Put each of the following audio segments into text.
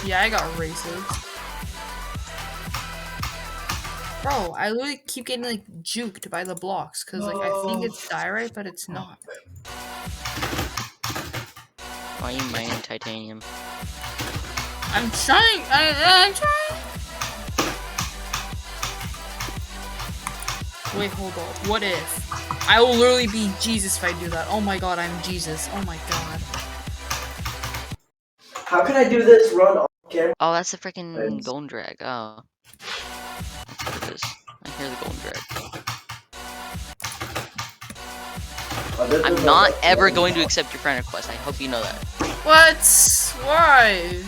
Yeah, I got races. Bro, I literally keep getting like juked by the blocks because like I think it's diorite, but it's not. Why are you mining titanium? I'm trying. I'm trying. Wait, hold up. What if? I will literally be Jesus if I do that. Oh my god, I'm Jesus. Oh my god. How can I do this run on camera? Oh, that's the freaking golden drag. Oh. That's what it is. I hear the golden drag. I'm not ever going to accept your friend request. I hope you know that. What? Why?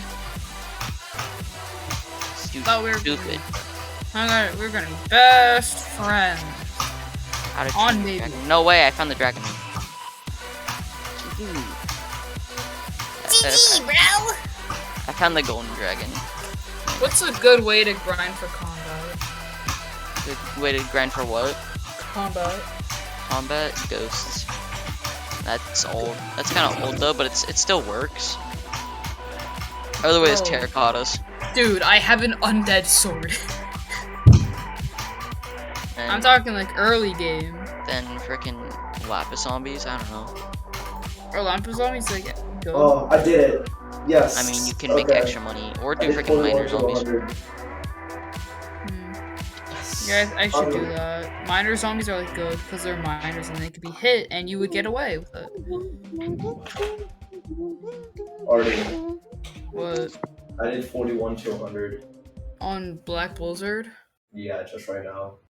Thought we were Stupid. We're gonna be best friends. How to On change maybe. dragon. No way, I found the dragon. GG, bro. I found the golden dragon. What's a good way to grind for combat? Good way to grind for what? Combat. Combat ghosts. That's old. That's kind of old though, but it still works. Other way is terracottas. Dude, I have an undead sword. And I'm talking like early game. then freaking lapis zombies. I don't know. Or Lampus zombies like good. Oh, I did it. Yes. I mean, you can make extra money or do freaking miner zombies. Yeah, I should do that. Miner zombies are like good because they're miners and they could be hit and you would get away with it. Already. What? I did 41 to 100. On Black Blizzard? Yeah, just right now.